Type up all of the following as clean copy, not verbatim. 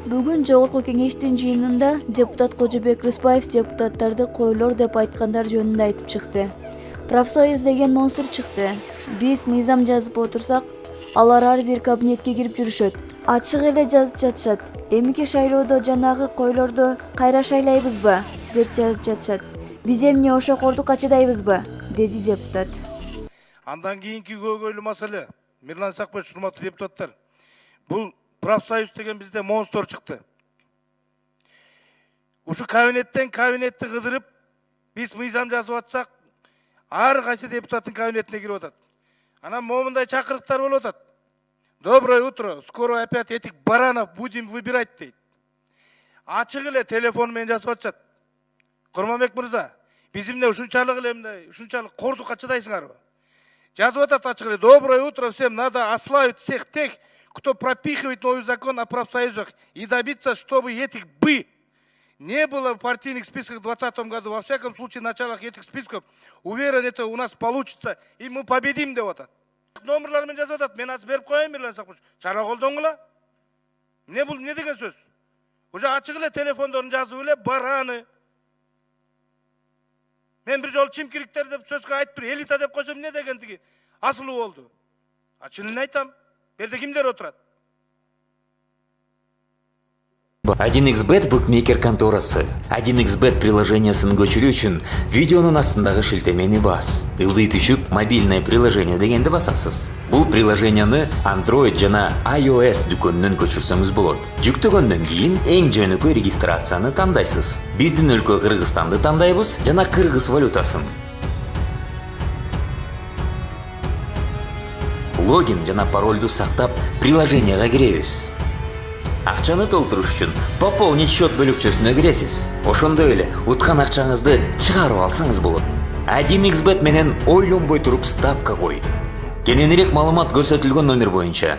Бүгүн Жогорку Кеңештин жыйынында депутат Кожобек Рыспаев депутаттарды койлор деп айткандар жөнүндө айтып чыкты. Профсоюз деген монстр чыкты. Биз мыйзам жазып отурсак, алар ар бир кабинетке кирип жүрүшөт. Ачык эле жазып жатышат. Эмики шайлоодо жанагы койлорду кайра шайлайбызбы деп жазып жатышат. Биз эмне ошо корду качыдайбызбы, деди депутат. Андан кийинки көйгөйлүү маселе, Мирлан Исакбаевич, урматтуу депутаттар, бул профсоюз деген бизде монстр чыкты. Ушу кабинеттен кабинетти кыдырып, биз мыйзам жазып атсак, ар кайсы депутаттын кабинетине кирип атат. Анан момундай чакырыктар болуп атат. Доброе утро, скоро опять этих баранов будем выбирать дейт. Ачык эле телефон менен жазып атышат. Курманбек мырза, биз эмне ушунчалык эле мындай, ушунчалык корду качыдайсыңарбы? Жазып атат ачык эле. Доброе утро всем, надо ославить всех тех, кто пропихивает новый закон о профсоюзах и добиться, чтобы этих не было в партийных списках в 2020 году. Во всяком случае, в началах этих списков, уверен, это у нас получится, и мы победим, деп атат. Номерлармен жазып атат. Мен азыр берип коеюн, Мирлан Исакбаевич. Чара колдоңула. Эмне бул, эмне деген сөз? Уже ачык эле телефондорун жазып эле бараны. Мен бир жолу чимкириктер деп сөзгө айтып тур, элита деп койсом эмне дегендиги асылуу болду. Чынын айтам. Берде кимдер отурат? 1xbet букмекер конторасы. 1xbet приложениясын көчүрүү үчүн видеонун астындагы шилтемени бас. Ылдый түшүп, мобильное приложение дегенди басасыз. Бул приложенияны Android жана iOS дүкөнүнөн көчүрсөңүз болот. Жүктөгөндөн кийин эң жөнөкөй регистрацияны тандайсыз. Биздин өлкө Кыргызстанды тандайбыз жана кыргыз валютасын. Логин жана паролду сактап, приложенияга киребиз. Акчаны толтуруш үчүн пополнить счет бөлүкчөсүнө киресиз. Ошондой эле уткан акчаңызды чыгарып алсаңыз болот. 1xbet менен ойлонбой туруп ставка кой. Кененирээк маалымат көрсөтүлгөн номер боюнча.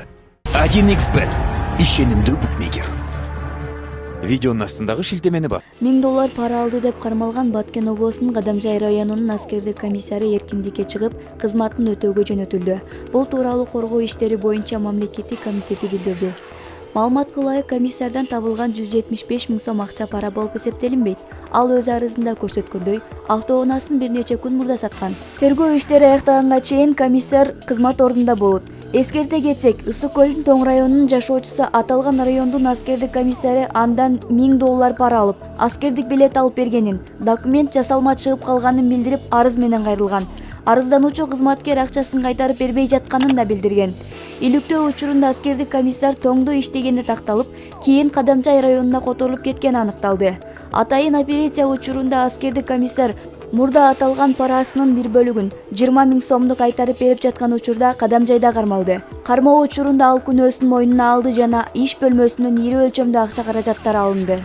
1xbet ишенимдүү букмекер. Видеонун астындагы шилтемени бар. $1000 пара алды деп кармалган Баткен облусунун Кадамжай районунун аскердик комиссары эркиндикке чыгып, кызматын өтөөгө жөнөтүлдү. Бул тууралуу коргоо иштери боюнча мамлекеттик комитети билдирди. Маалыматка ылайык, комиссардан табылган 175 000 сом акча пара болуп эсептелинбейт. Ал өз арызында көрсөткөндөй, автоунаасын бир нече күн мурда саткан. Тергөө иштери аяктаганга чейин комиссар кызмат ордунда болот. Эскерте кетсек, Ысык көлдүн Тоң районунун жашоочусу аталган райондун аскердик комиссары андан $1000 пара алып, аскердик билет алып бергенин, документ жасалма чыгып калганын билдирип, арыз менен кайрылган. Арыздануучу кызматкер акчасын кайтарып бербей жатканын да билдирген. Иликтөө учурунда аскердик комиссар Тоңдо иштегени такталып, кийин Кадамжай районуна которулуп кеткени аныкталды. Атайын операция учурунда аскердик комиссар мурда аталган парасынын бир бөлүгүн 20 000 сомду кайтарып берип жаткан учурда Кадамжайда кармалды. Кармоо учурунда ал күнөөсүн мойнуна алды жана иш бөлмөсүнөн ири өлчөмдө акча каражаттары алынды.